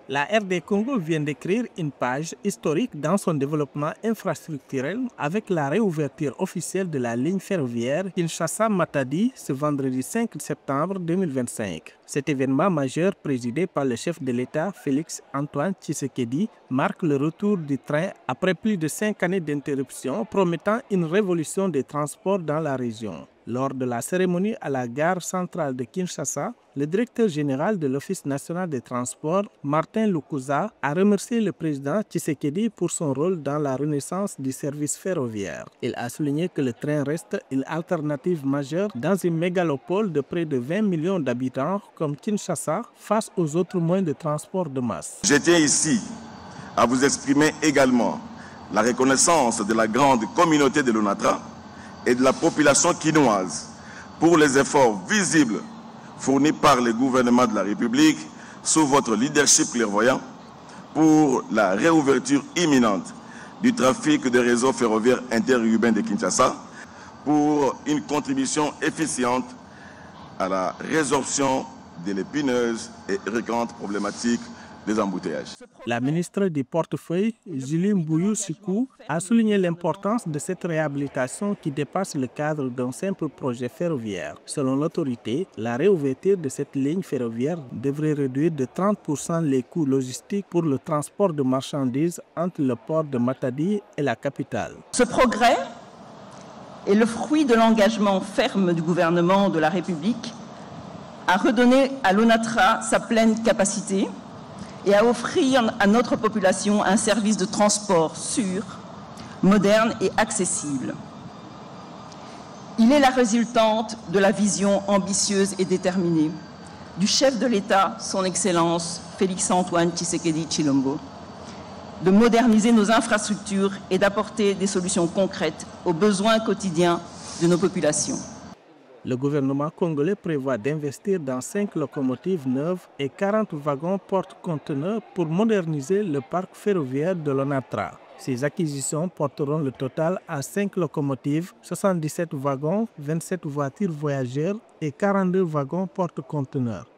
La RD Congo vient d'écrire une page historique dans son développement infrastructurel avec la réouverture officielle de la ligne ferroviaire Kinshasa-Matadi ce vendredi 5 septembre 2025. Cet événement majeur présidé par le chef de l'État Félix Antoine Tshisekedi marque le retour du train après plus de 5 années d'interruption, promettant une révolution des transports dans la région. Lors de la cérémonie à la gare centrale de Kinshasa, le directeur général de l'Office national des transports, Martin Lukuza, a remercié le président Tshisekedi pour son rôle dans la renaissance du service ferroviaire. Il a souligné que le train reste une alternative majeure dans une mégalopole de près de 20 millions d'habitants comme Kinshasa face aux autres moyens de transport de masse. Je tiens ici à vous exprimer également la reconnaissance de la grande communauté de l'ONATRA et de la population quinoise pour les efforts visibles fournis par le gouvernement de la République sous votre leadership clairvoyant pour la réouverture imminente du trafic de réseaux ferroviaires interurbains de Kinshasa, pour une contribution efficiente à la résorption de l'épineuse et récurrente problématique des embouteillages. La ministre du portefeuille, Julie Mbouyou-Sikou, a souligné l'importance de cette réhabilitation qui dépasse le cadre d'un simple projet ferroviaire. Selon l'autorité, la réouverture de cette ligne ferroviaire devrait réduire de 30% les coûts logistiques pour le transport de marchandises entre le port de Matadi et la capitale. Ce progrès est le fruit de l'engagement ferme du gouvernement de la République à redonner à l'ONATRA sa pleine capacité et à offrir à notre population un service de transport sûr, moderne et accessible. Il est la résultante de la vision ambitieuse et déterminée du chef de l'État, son Excellence Félix-Antoine Tshisekedi Tshilombo, de moderniser nos infrastructures et d'apporter des solutions concrètes aux besoins quotidiens de nos populations. Le gouvernement congolais prévoit d'investir dans 5 locomotives neuves et 40 wagons porte-conteneurs pour moderniser le parc ferroviaire de l'ONATRA. Ces acquisitions porteront le total à 5 locomotives, 77 wagons, 27 voitures voyageurs et 42 wagons porte-conteneurs.